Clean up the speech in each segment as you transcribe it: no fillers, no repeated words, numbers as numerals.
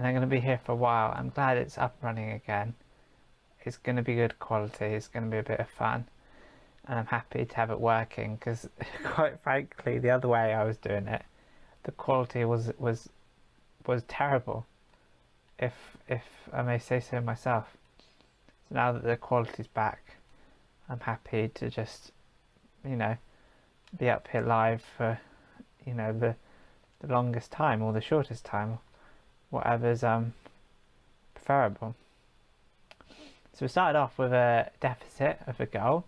and they're going to be here for a while. I'm glad it's up and running again. It's going to be good quality. It's going to be a bit of fun, and I'm happy to have it working because, quite frankly, the other way I was doing it, the quality was terrible, if I may say so myself. So now that the quality's back, I'm happy to just, be up here live for, the longest time or the shortest time, whatever's preferable. So we started off with a deficit of a goal.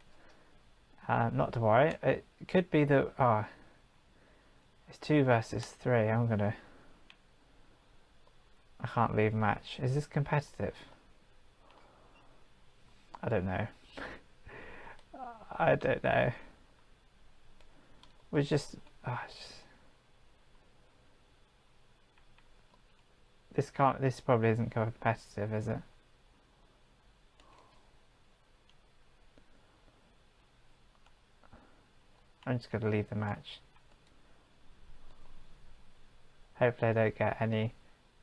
Not to worry, it could be that it's 2 versus 3. I can't leave match. Is this competitive? I don't know. I don't know. We're just this probably isn't competitive, is it? I'm just going to leave the match. Hopefully I don't get any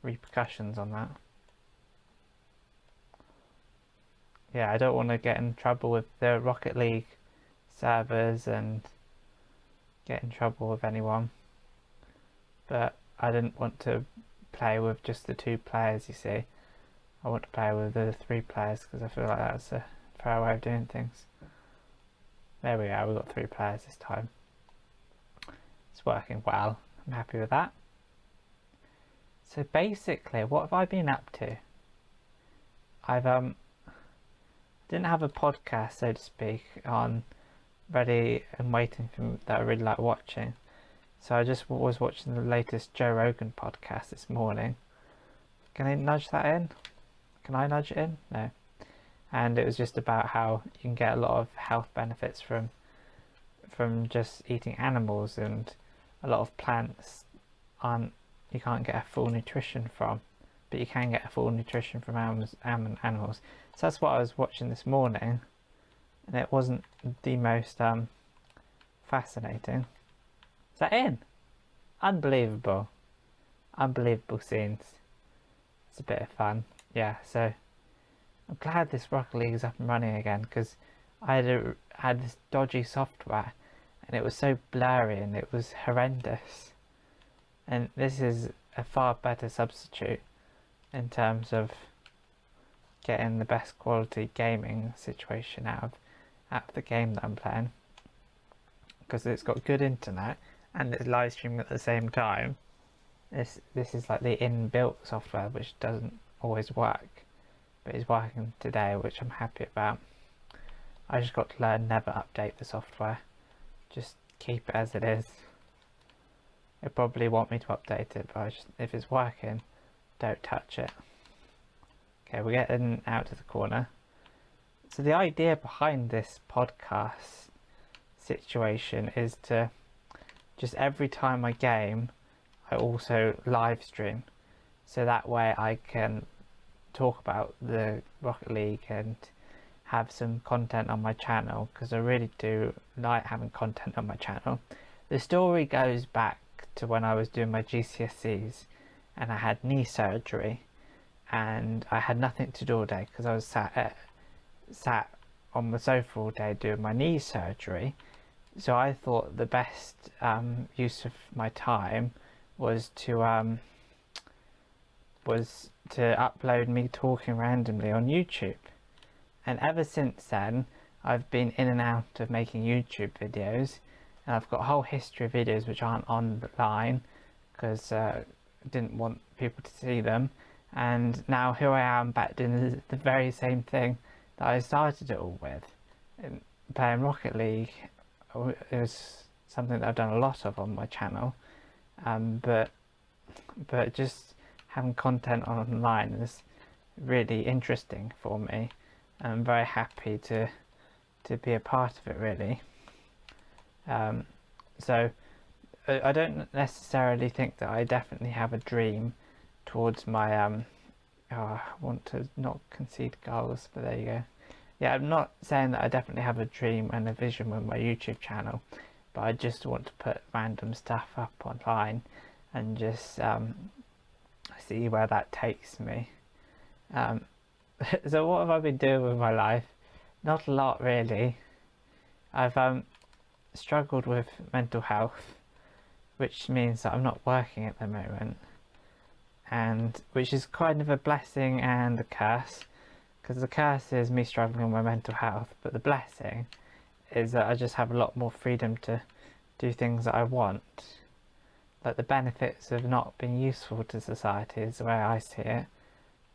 repercussions on that. Yeah, I don't want to get in trouble with the Rocket League servers and get in trouble with anyone. But I didn't want to play with just the 2 players, you see. I want to play with the 3 players because I feel like that's a fair way of doing things. There we go, we've got 3 players this time. It's working well. I'm happy with that. So basically, what have I been up to? I've didn't have a podcast, so to speak, on ready and waiting for that I really like watching. So I just was watching the latest Joe Rogan podcast this morning. Can I nudge that in? Can I nudge it in? No. And it was just about how you can get a lot of health benefits from just eating animals, and a lot of plants you can't get a full nutrition from, but you can get a full nutrition from animals. So that's what I was watching this morning, and it wasn't the most fascinating. Is that in? Unbelievable scenes. It's a bit of fun. Yeah, so I'm glad this Rocket League is up and running again, because I had this dodgy software and it was so blurry and it was horrendous, and this is a far better substitute in terms of getting the best quality gaming situation out of the game that I'm playing, because it's got good internet and it's live streaming at the same time. This is like the inbuilt software, which doesn't always work, but it's working today, which I'm happy about. I just got to learn never update the software, just keep it as it is. They probably want me to update it, but if it's working, don't touch it. Okay, we're getting out to the corner. So the idea behind this podcast situation is to just every time I game, I also live stream, so that way I can talk about the Rocket League and have some content on my channel, because I really do like having content on my channel. The story goes back to when I was doing my GCSEs and I had knee surgery and I had nothing to do all day because I was sat on the sofa all day doing my knee surgery. So I thought the best use of my time was to upload me talking randomly on YouTube. And ever since then I've been in and out of making YouTube videos, and I've got a whole history of videos which aren't online because I didn't want people to see them. And now here I am back doing the very same thing that I started it all with, playing Rocket League. It was something that I've done a lot of on my channel, but just having content online is really interesting for me. I'm very happy to be a part of it, really. So I don't necessarily think that I definitely have a dream towards my I want to not concede goals, but there you go. Yeah, I'm not saying that I definitely have a dream and a vision with my YouTube channel, but I just want to put random stuff up online and just see where that takes me. So what have I been doing with my life? Not a lot really. I've struggled with mental health, which means that I'm not working at the moment, and which is kind of a blessing and a curse, because the curse is me struggling with my mental health, but the blessing is that I just have a lot more freedom to do things that I want. Like, the benefits of not being useful to society is the way I see it,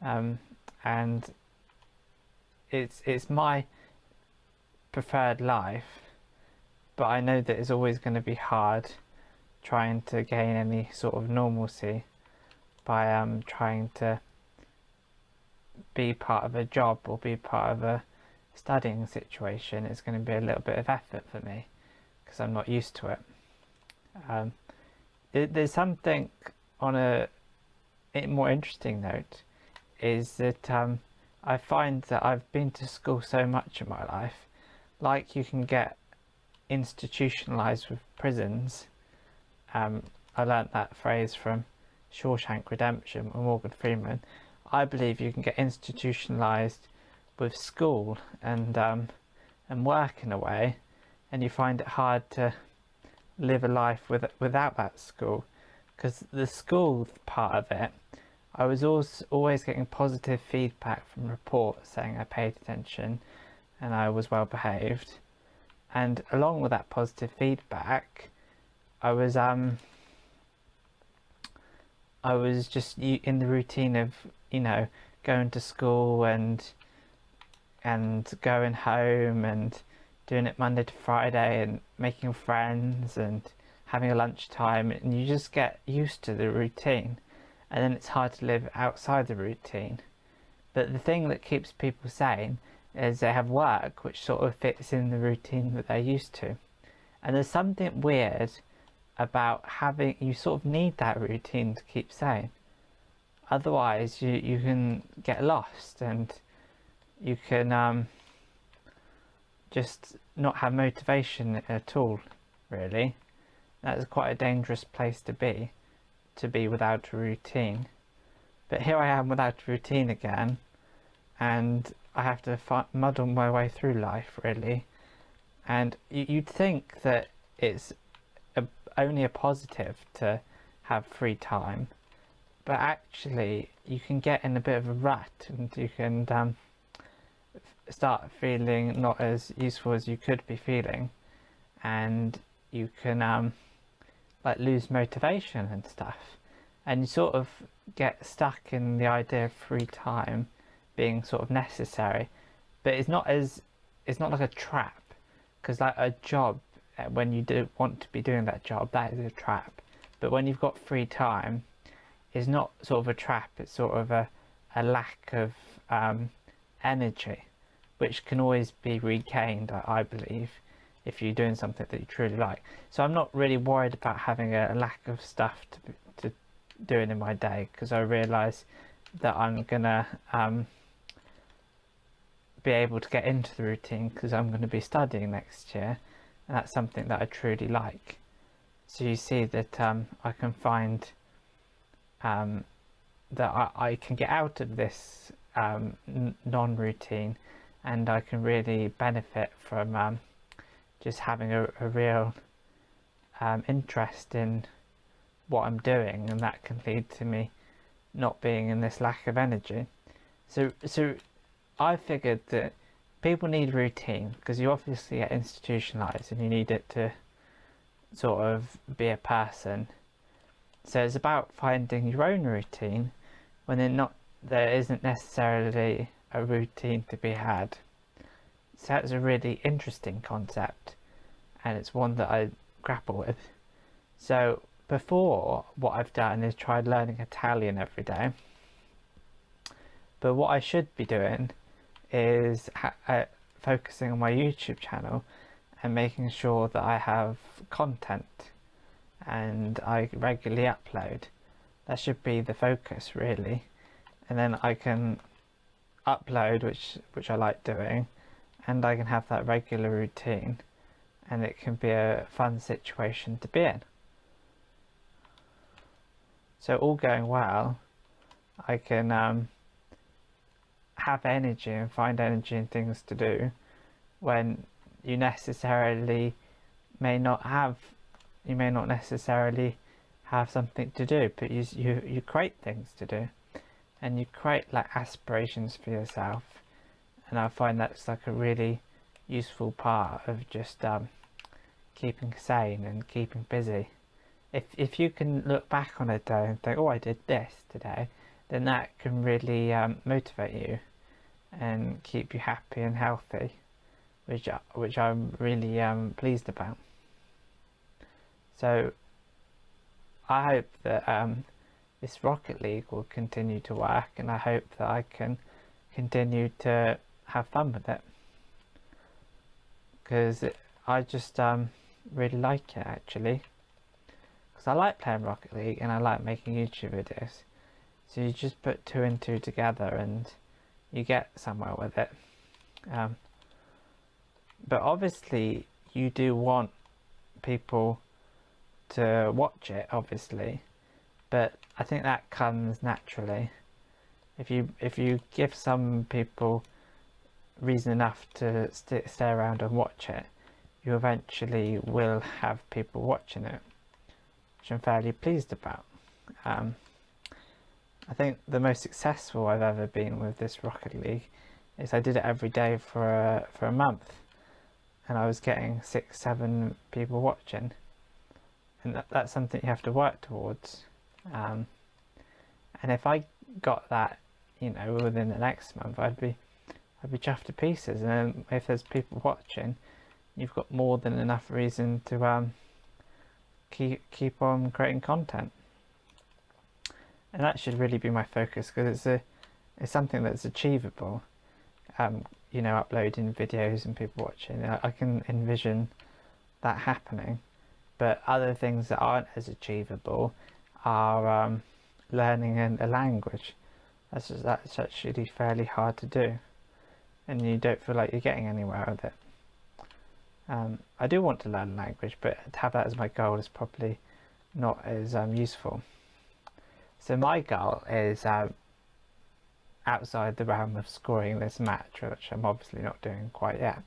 and it's my preferred life, but I know that it's always going to be hard trying to gain any sort of normalcy by trying to be part of a job or be part of a studying situation. It's going to be a little bit of effort for me because I'm not used to it. There's something on a more interesting note, is that I find that I've been to school so much in my life. Like, you can get institutionalized with prisons. I learnt that phrase from Shawshank Redemption with Morgan Freeman. I believe you can get institutionalized with school and work in a way, and you find it hard to live a life without that school, because the school part of it, I was always getting positive feedback from reports saying I paid attention and I was well behaved, and along with that positive feedback, I was just in the routine of, you know, going to school and going home and doing it Monday to Friday and making friends and having a lunchtime, and you just get used to the routine, and then it's hard to live outside the routine. But the thing that keeps people sane is they have work which sort of fits in the routine that they're used to. And there's something weird about having, you sort of need that routine to keep sane. Otherwise you can get lost and you can just not have motivation at all, really. That's quite a dangerous place to be without a routine. But here I am without a routine again, and I have to muddle my way through life, really. And you'd think that it's only a positive to have free time, but actually you can get in a bit of a rut, and you can start feeling not as useful as you could be feeling, and you can like lose motivation and stuff, and you sort of get stuck in the idea of free time being sort of necessary. But it's not like a trap, because like a job, when you do want to be doing that job, that is a trap. But when you've got free time, it's not sort of a trap, it's sort of a lack of energy, which can always be regained, I believe, if you're doing something that you truly like. So I'm not really worried about having a lack of stuff to doing in my day, because I realise that I'm gonna be able to get into the routine, because I'm going to be studying next year, and that's something that I truly like. So you see that I can find that I can get out of this non-routine, and I can really benefit from just having a real interest in what I'm doing, and that can lead to me not being in this lack of energy. So I figured that people need routine, because you obviously get institutionalized and you need it to sort of be a person. So it's about finding your own routine when there isn't necessarily a routine to be had. So that's a really interesting concept, and it's one that I grapple with. So before, what I've done is tried learning Italian every day, but what I should be doing is focusing on my YouTube channel and making sure that I have content and I regularly upload. That should be the focus, really. And then I can upload, which I like doing, and I can have that regular routine, and it can be a fun situation to be in. So all going well, I can have energy and find energy in things to do when you necessarily may not have, you may not necessarily have something to do, but you create things to do, and you create like aspirations for yourself. And I find that's like a really useful part of just keeping sane and keeping busy. If you can look back on a day and think, oh, I did this today, then that can really motivate you and keep you happy and healthy, which I'm really pleased about. So I hope that this Rocket League will continue to work, and I hope that I can continue to have fun with it, because I just really like it actually, because I like playing Rocket League and I like making YouTube videos. So you just put two and two together and you get somewhere with it. But obviously you do want people to watch it, obviously, but I think that comes naturally. If you give some people reason enough to stay around and watch it, you eventually will have people watching it, which I'm fairly pleased about. I think the most successful I've ever been with this Rocket League is I did it every day for a month, and I was getting 6-7 people watching, and that's something you have to work towards. And if I got that, you know, within the next month, I'd be chuffed to pieces. And then if there's people watching, you've got more than enough reason to keep on creating content. And that should really be my focus, because it's something that's achievable. You know, uploading videos and people watching, I can envision that happening. But other things that aren't as achievable are learning a language. That's actually fairly hard to do, and you don't feel like you're getting anywhere with it. I do want to learn a language, but to have that as my goal is probably not as useful. So my goal is outside the realm of scoring this match, which I'm obviously not doing quite yet.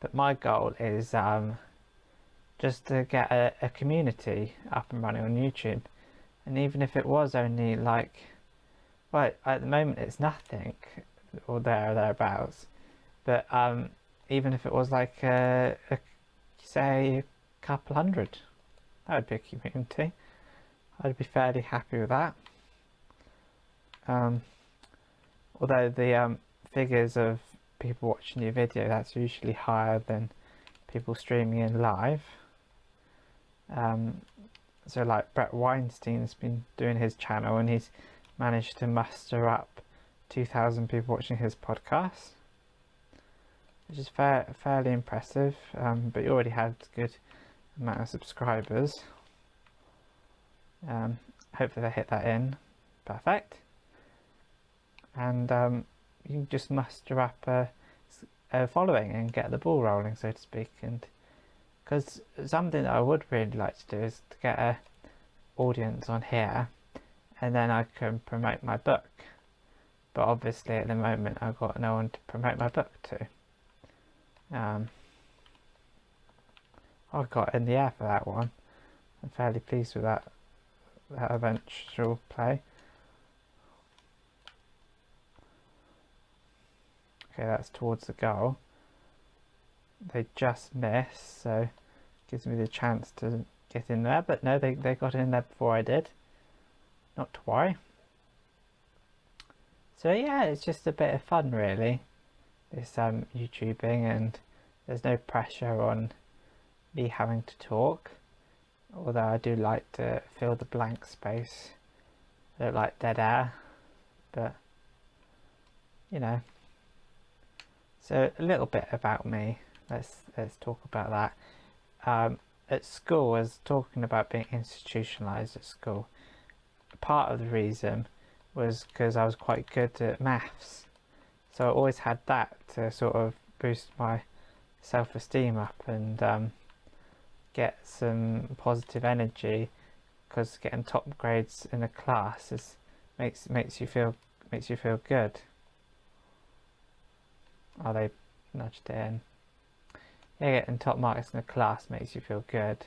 But my goal is just to get a community up and running on YouTube. And even if it was only like, well, at the moment it's nothing, or thereabouts. But even if it was like, say, a couple hundred, that would be a community. I'd be fairly happy with that. Although the figures of people watching your video, that's usually higher than people streaming in live. So like Brett Weinstein's been doing his channel, and he's managed to muster up 2,000 people watching his podcast, which is fairly impressive. But he already had a good amount of subscribers. Hopefully they hit that in. Perfect. And you can just muster up a following and get the ball rolling, so to speak. And because something that I would really like to do is to get a audience on here, and then I can promote my book. But obviously at the moment I've got no one to promote my book to. I got in the air for that one. I'm fairly pleased with that eventual play. Okay, that's towards the goal. They just missed, so gives me the chance to get in there. But no, they got in there before I did. Not to worry. So yeah, it's just a bit of fun really, this YouTubing, and there's no pressure on me having to talk. Although I do like to fill the blank space. I don't like dead air, but you know. So a little bit about me. Let's talk about that. At school, I was talking about being institutionalized at school. Part of the reason was because I was quite good at maths, so I always had that to sort of boost my self-esteem up and get some positive energy, because getting top grades in a class is makes you feel good. Oh, they nudged it in. Yeah, getting top marks in the class makes you feel good.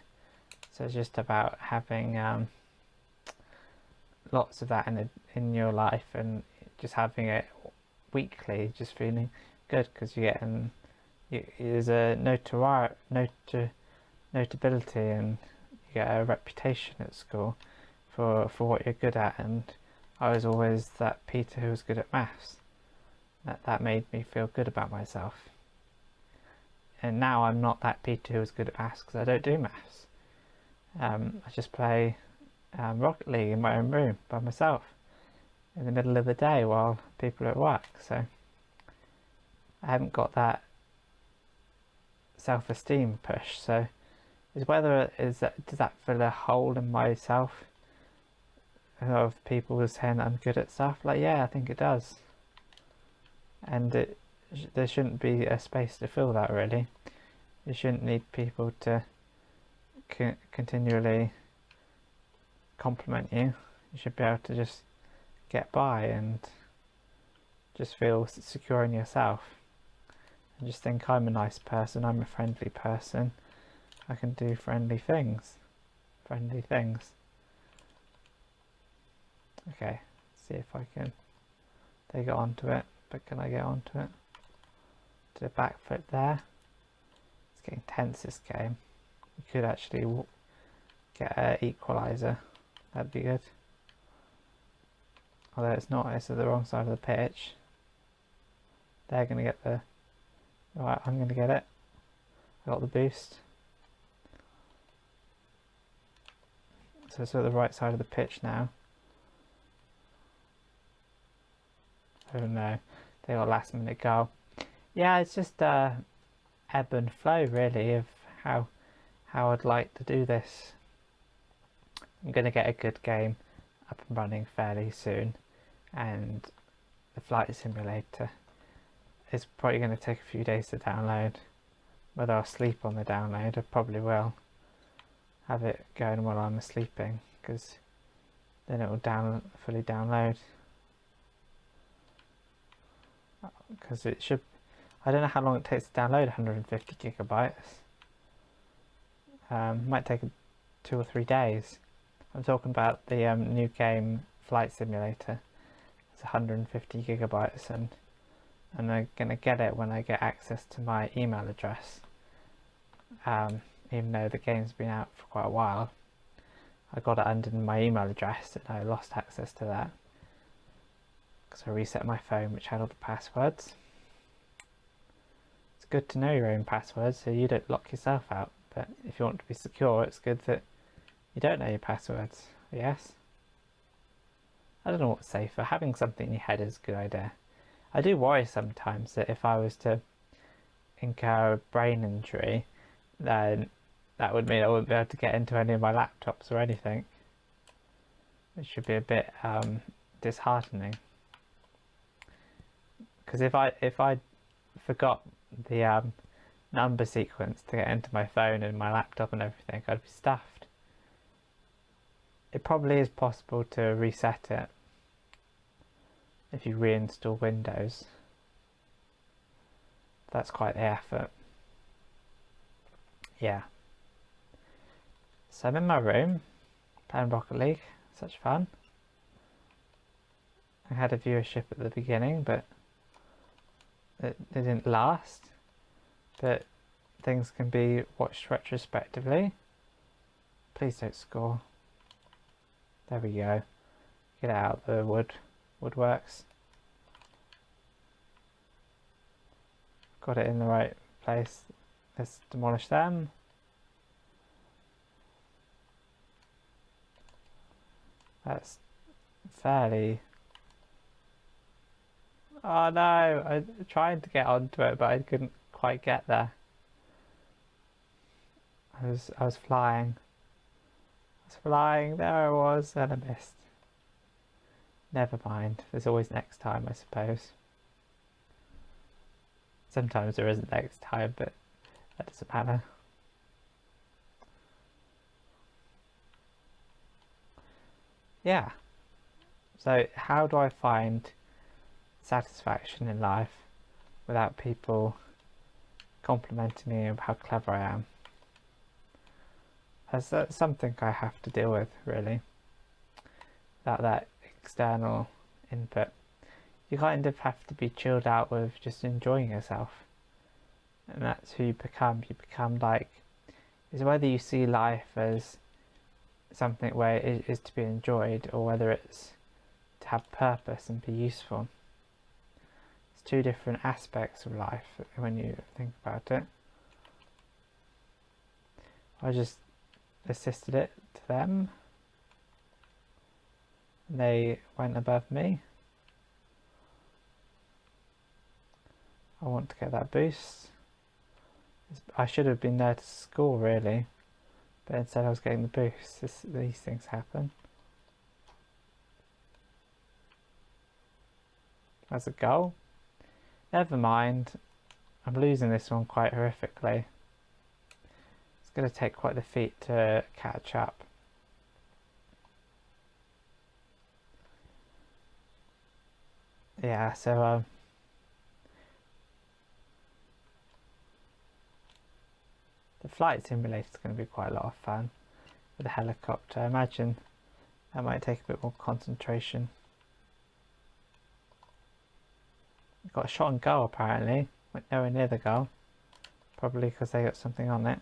So it's just about having lots of that in your life, and just having it weekly, just feeling good because you're getting there's a notability, and you get a reputation at school for what you're good at. And I was always that Peter who was good at maths. That made me feel good about myself. And now I'm not that Peter who was good at maths because I don't do maths. I just play Rocket League in my own room by myself in the middle of the day while people are at work. So I haven't got that self-esteem push. So does that fill a hole in myself of people saying that I'm good at stuff? Like, yeah, I think it does. And there shouldn't be a space to fill that, really. You shouldn't need people to continually compliment you. You should be able to just get by and just feel secure in yourself and just think, I'm a nice person, I'm a friendly person, I can do friendly things. Okay, see if I can get onto it. But can I get onto it? To the back foot there. It's getting tense, this game. We could actually get an equaliser. That'd be good. Although it's not, it's at the wrong side of the pitch. They're going to get the... Right, I'm going to get it. I got the boost. So it's at the right side of the pitch now. Oh no, they got a last minute goal. Yeah, it's just ebb and flow, really, of how I'd like to do this. I'm going to get a good game up and running fairly soon, and the Flight Simulator is probably going to take a few days to download. Whether I'll sleep on the download, I probably will have it going while I'm sleeping, because then it will fully download. Because it should, I don't know how long it takes to download 150 gigabytes. Might take 2 or 3 days. I'm talking about the new game Flight Simulator. It's 150 gigabytes, and I'm gonna get it when I get access to my email address. Even though the game's been out for quite a while, I got it under my email address and I lost access to that. So I reset my phone, which had all the passwords. It's good to know your own passwords so you don't lock yourself out, but if you want to be secure, it's good that you don't know your passwords. Yes? I don't know what's safer. Having something in your head is a good idea. I do worry sometimes that if I was to incur a brain injury, then that would mean I wouldn't be able to get into any of my laptops or anything. It should be a bit disheartening. Because if I forgot the number sequence to get into my phone and my laptop and everything, I'd be stuffed. It probably is possible to reset it if you reinstall Windows. That's quite the effort. Yeah. So I'm in my room playing Rocket League. Such fun. I had a viewership at the beginning, but it didn't last. But things can be watched retrospectively. Please don't score. There we go. Get out the woodworks. Got it in the right place. Let's demolish them. That's fairly... Oh no, I tried to get onto it, but I couldn't quite get there. I was flying. There I was, and I missed. Never mind. There's always next time, I suppose. Sometimes there isn't next time, but that doesn't matter. Yeah. So how do I find satisfaction in life without people complimenting me of how clever I am? That's something I have to deal with, really, without that external input. You kind of have to be chilled out with just enjoying yourself, and that's who you become. You become like, it's whether you see life as something where it is to be enjoyed, or whether it's to have purpose and be useful. It's two different aspects of life when you think about it. I just assisted it to them, and they went above me. I want to get that boost. I should have been there to score, really, but instead I was getting the boost. These things happen. That's a goal. Never mind. I'm losing this one quite horrifically. It's going to take quite the feat to catch up. Yeah, so the flight simulator is going to be quite a lot of fun with a helicopter. I imagine that might take a bit more concentration. Got a shot on goal apparently, went nowhere near the goal, probably because they got something on it.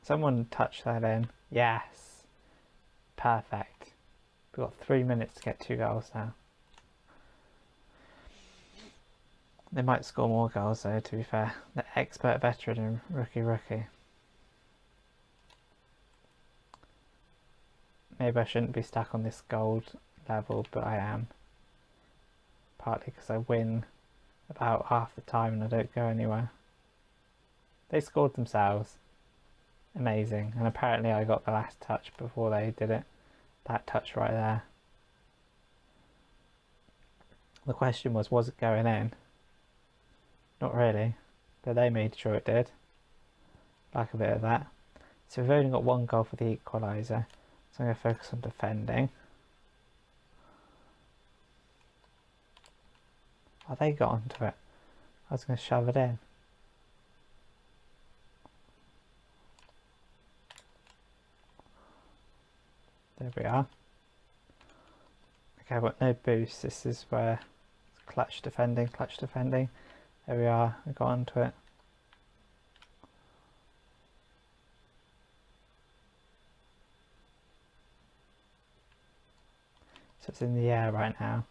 Someone touched that in. Yes, perfect. We've got 3 minutes to get 2 goals now. They might score more goals though, to be fair. The expert, veteran and rookie. Maybe I shouldn't be stuck on this gold level, but I am. Partly because I win about half the time and I don't go anywhere. They scored themselves. Amazing. And apparently I got the last touch before they did it. That touch right there. The question was it going in? Not really, but they made sure it did. Like a bit of that. So we've only got 1 goal for the equaliser, so I'm going to focus on defending. Oh, they got onto it. I was going to shove it in. There we are. Okay, I've got no boost. This is where clutch defending. There we are, I got onto it. So it's in the air right now.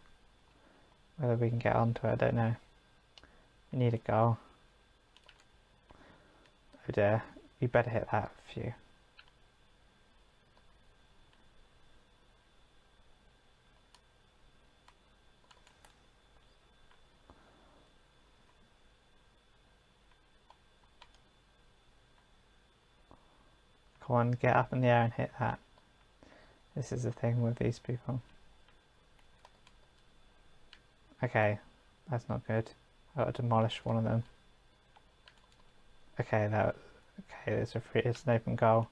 Whether we can get onto it, I don't know. We need a goal. Oh dear, you better hit that few. Come on, get up in the air and hit that. This is the thing with these people. Okay, that's not good. I got to demolish one of them. Okay, it's an open goal.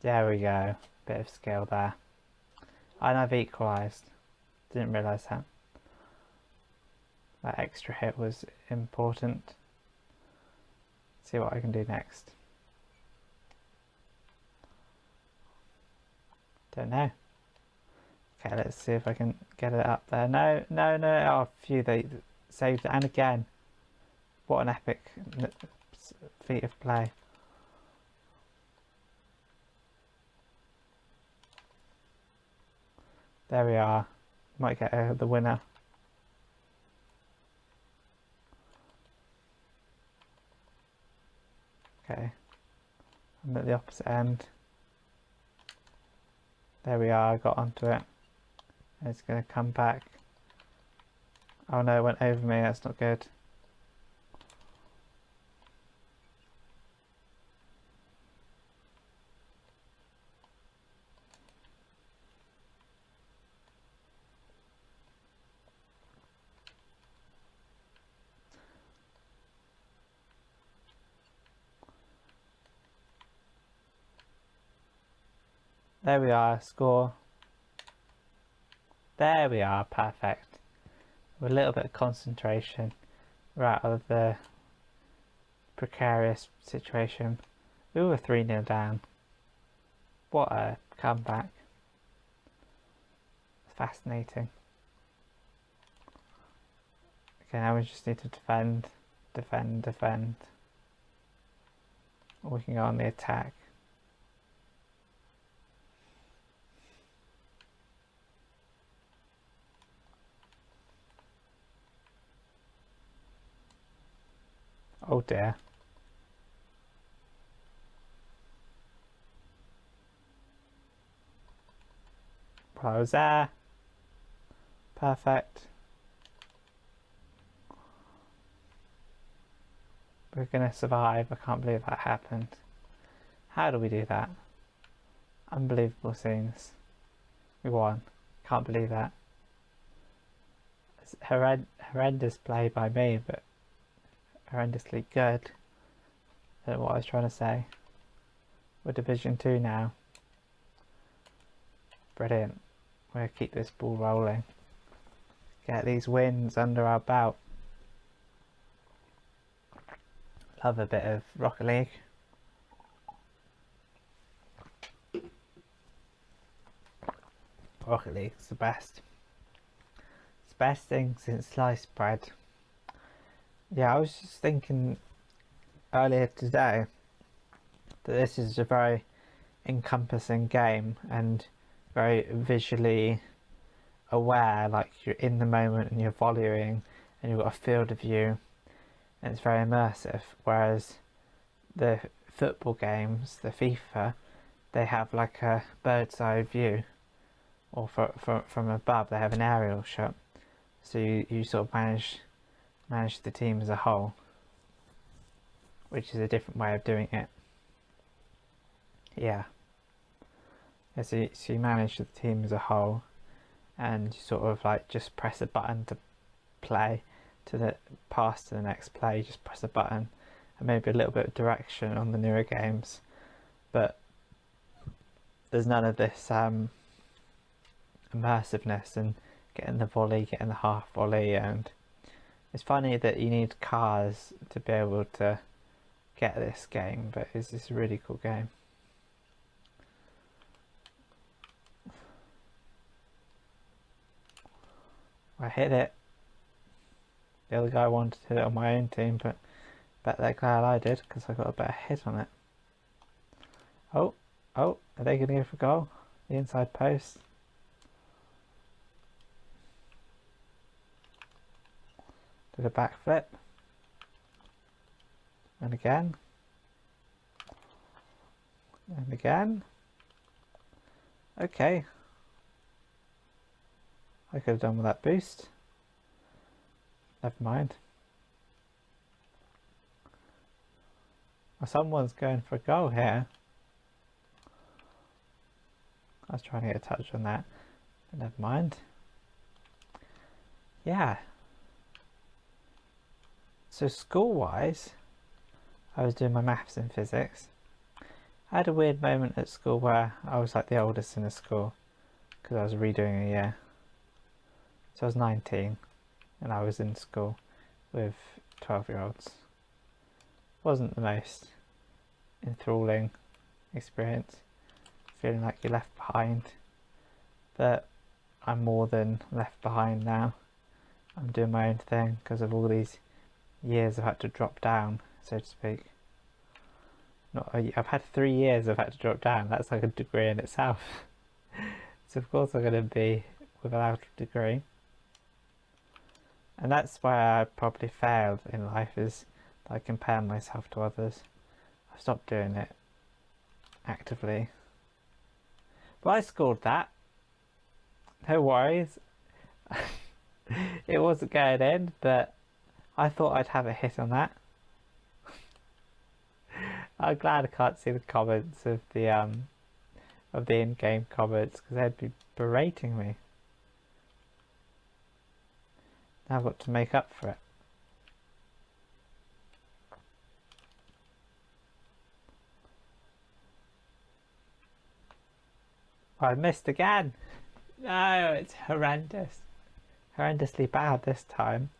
There we go. Bit of skill there. And I've equalised. Didn't realise that. That extra hit was important. See what I can do next. Don't know. Okay, let's see if I can get it up there. No. Oh, phew, they saved it. And again. What an epic feat of play. There we are. Might get the winner. Okay. I'm at the opposite end. There we are, I got onto it. And it's going to come back. Oh no, it went over me, that's not good. There we are, score. There we are, perfect. With a little bit of concentration, we're out of the precarious situation. We were 3-0 down. What a comeback. Fascinating. Okay, now we just need to defend. Or we can go on the attack. Oh dear. Well, I was there. Perfect. We're gonna survive. I can't believe that happened. How do we do that? Unbelievable scenes. We won. Can't believe that. It's horrendous play by me, but horrendously good. I don't know what I was trying to say. We're Division 2 now. Brilliant. We're going to keep this ball rolling. Get these wins under our belt. Love a bit of Rocket League. Rocket League's the best. It's the best thing since sliced bread. Yeah, I was just thinking earlier today that this is a very encompassing game and very visually aware, like you're in the moment and you're volleying and you've got a field of view and it's very immersive, whereas the football games, the FIFA, they have like a bird's eye view, or from above they have an aerial shot, so you sort of manage the team as a whole, which is a different way of doing it. Yeah, so you manage the team as a whole and you sort of like just press a button to play, to the pass to the next play, just press a button, and maybe a little bit of direction on the newer games, but there's none of this immersiveness and getting the volley, getting the half volley. And it's funny that you need cars to be able to get this game, but it's just a really cool game. I hit it. The other guy wanted to hit it on my own team, but bet they're glad I did because I got a better hit on it. Oh, are they going to go for goal? The inside post. Did a backflip. And again. And again. Okay. I could have done with that boost. Never mind. Well, someone's going for a goal here. I was trying to get a touch on that, but never mind. Yeah. So school-wise, I was doing my maths and physics. I had a weird moment at school where I was like the oldest in the school because I was redoing a year. So I was 19 and I was in school with 12-year-olds. Wasn't the most enthralling experience, feeling like you're left behind, but I'm more than left behind now. I'm doing my own thing because of all these years I've had to drop down, so to speak. I've had 3 years I've had to drop down. That's like a degree in itself. So of course I'm going to be without a degree. And that's why I probably failed in life, is that I compare myself to others. I've stopped doing it actively. But I scored that. No worries. It wasn't going in, but I thought I'd have a hit on that. I'm glad I can't see the comments of the in-game comments, because they'd be berating me. Now I've got to make up for it. I missed again. No, it's horrendous. Horrendously bad this time.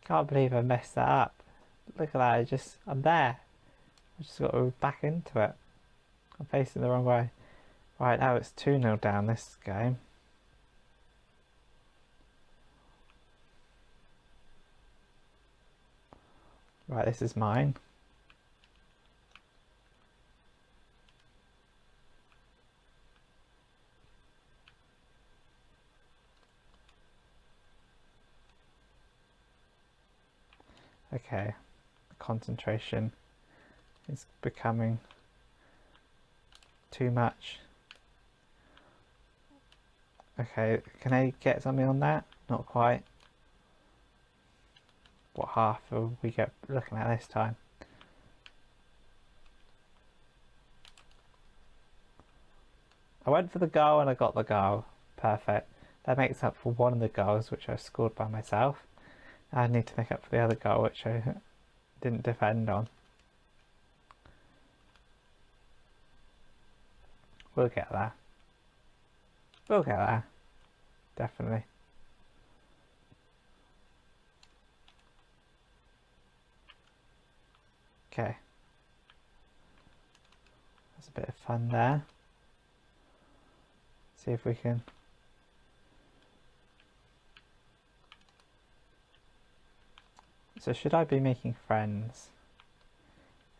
Can't believe I messed that up. Look at that, I'm there. I just got to back into it. I'm facing the wrong way. Right, now it's 2-0 down this game. Right, this is mine. Okay, concentration is becoming too much. Okay, can I get something on that? Not quite. What half will we get looking at this time? I went for the goal and I got the goal. Perfect. That makes up for one of the goals which I scored by myself. I need to make up for the other goal which I didn't defend on. We'll get there. We'll get there. Definitely. Okay. That's a bit of fun there. See if we can... So should I be making friends?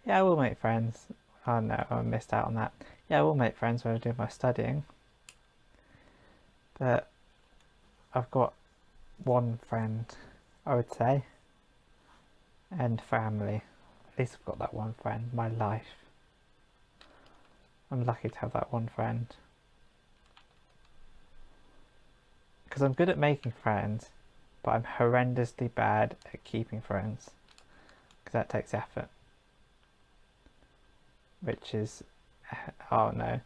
Yeah, I will make friends. Oh no, I missed out on that. Yeah, I will make friends when I do my studying. But I've got one friend, I would say. And family. At least I've got that one friend, my life. I'm lucky to have that one friend. Because I'm good at making friends, but I'm horrendously bad at keeping friends. Because that takes effort. Which is... oh no.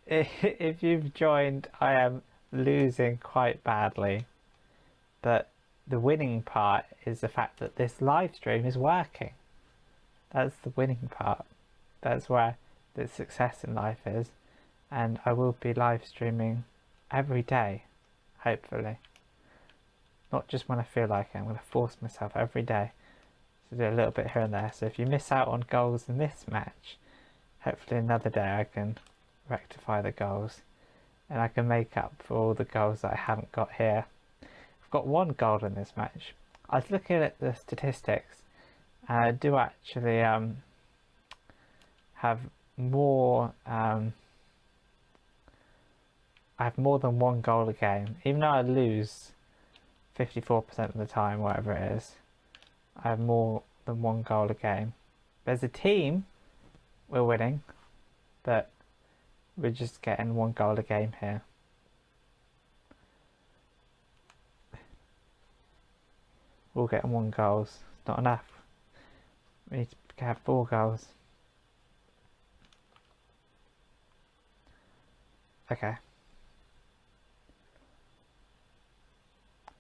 If you've joined, I am losing quite badly. But the winning part is the fact that this live stream is working. That's the winning part. That's where the success in life is. And I will be live streaming every day, hopefully. Not just when I feel like it. I'm going to force myself every day to do a little bit here and there. So if you miss out on goals in this match, hopefully another day I can rectify the goals and I can make up for all the goals that I haven't got here. I've got one goal in this match. I was looking at the statistics and I do actually have more I have more than one goal a game. Even though I lose 54% of the time, whatever it is, I have more than one goal a game. As a team, we're winning, but we're just getting one goal a game here. We're getting 1 goal. It's not enough. We need to have 4 goals. Okay.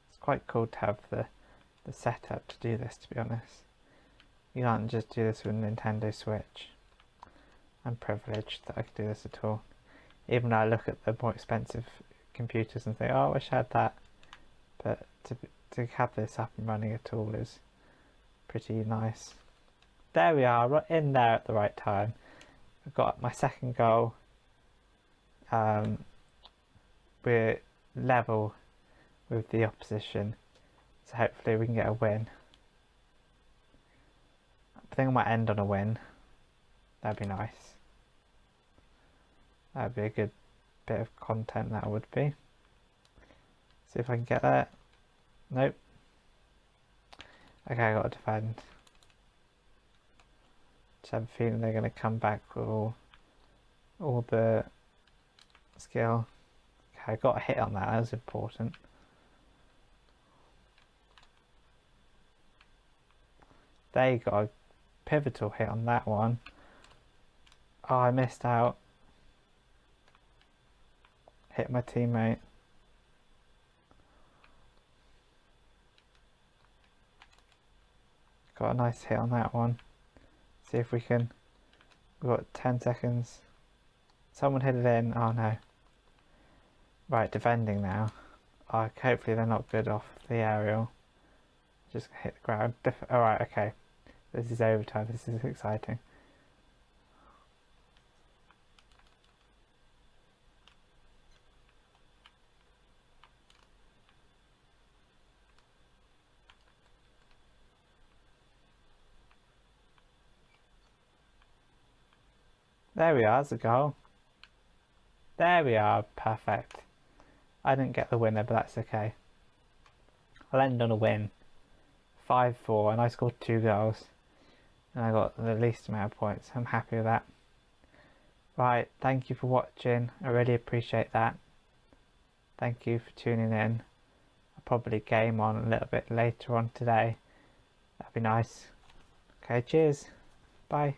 It's quite cool to have the setup to do this, to be honest. You can't just do this with a Nintendo Switch. I'm privileged that I can do this at all. Even though I look at the more expensive computers and think, oh, I wish I had that. But to have this up and running at all is pretty nice. There we are, right in there at the right time. I've got my second goal. We're level with the opposition, so hopefully we can get a win. I think I might end on a win. That'd be nice. That'd be a good bit of content, that would be. See if I can get that. Nope. Okay, I gotta defend. Just have a feeling they're gonna come back with all the skill. Okay, I got a hit on that, that was important. They got a pivotal hit on that one. Oh, I missed out. Hit my teammate. Got a nice hit on that one. See if we can... We've got 10 seconds. Someone hit it in. Oh no. Right, defending now. Oh, hopefully they're not good off the aerial. Just hit the ground. Alright, okay. This is overtime. This is exciting. There we are, that's a goal. There we are, perfect. I didn't get the winner, but that's okay. I'll end on a win. 5-4, and I scored 2 goals. And I got the least amount of points. I'm happy with that. Right, thank you for watching. I really appreciate that. Thank you for tuning in. I'll probably game on a little bit later on today. That'd be nice. Okay, cheers. Bye.